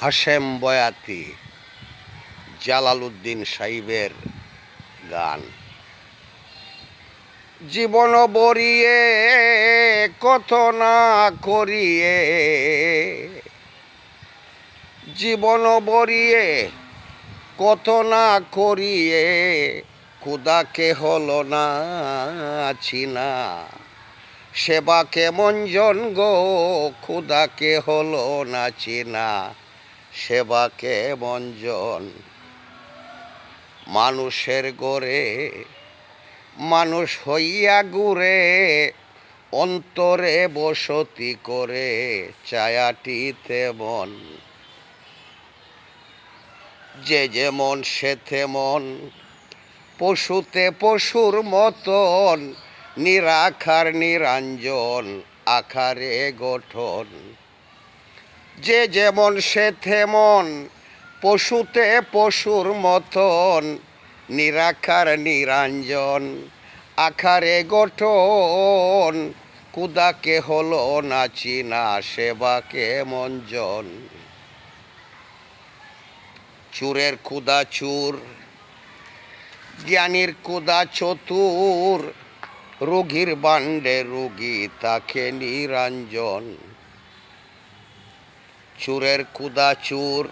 হাশেম বয়াতি Jalaluddin সাহেবের গান। জীবন বরিয়ে কত না করিয়ে, জীবন বরিয়ে কত না করিয়ে, খুদাকে হলো না চিনা। সেবা কেমন জন গো, খুদাকে হলো না চিনা। সেবা কেমন জন, মানুষের গড়ে মানুষ হইয়া ঘুরে, অন্তরে বসতি করে ছায়াটি তেমন। যে যেমন সে তেমন, পশুতে পশুর মতন, নিরাকার নিরঞ্জন আকারে গঠন। যে যেমন সে তেমন, পশুতে পশুর মতন, নিরাকার নিরঞ্জন আকারে গঠন। খুদাকে হলো না চিনা, সেবা কেমন জন। চুরের খুদা চুর, জ্ঞানীর খুদা চতুর, রোগীর বান্ডে রোগী তাকে নিরঞ্জন। চুরের খুদা চুর,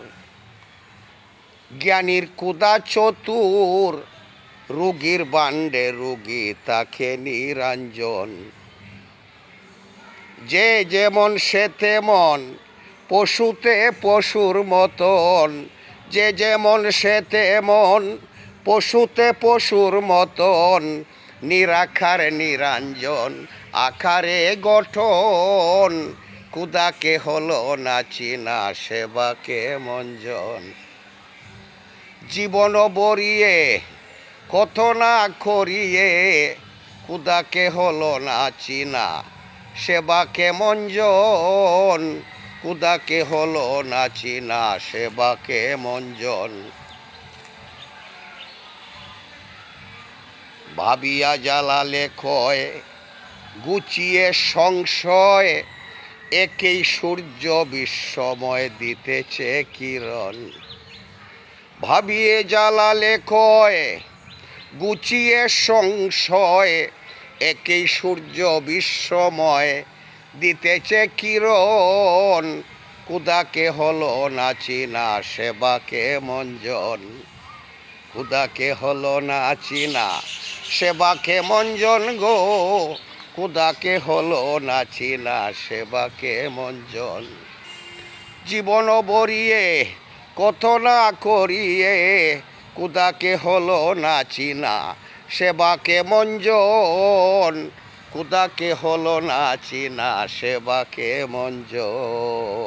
জ্ঞানীর খুদা চতুর, রোগীর বান্ডে রোগী তাকে নিরঞ্জন। যে যেমন সে তেমন, পশুতে পশুর মতন। যে যেমন সে তেমন, পশুতে পশুর মতন, নিরাকার নিরঞ্জন আকারে গঠন। খুদাকে হলো না চিনা, সেবা কেমন জন। জীবন বরিয়ে কত না করিয়ে, খুদাকে হলো না চিনা। সেবা কেমন জন, খুদাকে হলো না চিনা। সেবা কেমন জন। ভাবিয়া জ্বালালে ক্ষয়, গুছিয়ে সংশয়, একেই সূর্য বিশ্বময় দিতেছে কিরণ। ভাবিয়ে জ্বালালে ক্ষয়, গুছিয়ে সংশয়, একেই সূর্য বিশ্বময় দিতেছে কিরণ। খুদাকে হলো না চিনা, সেবা কেমন জন। খুদাকে হলো না চিনা, সেবা কেমন জন গো। খুদাকে হলো না চিনা, সেবা কেমন জন। জীবন বরিয়ে কত না করিয়ে, খুদাকে হলো না চিনা। সেবা কেমন জন, খুদাকে হলো না চিনা। সেবা কেমন জন।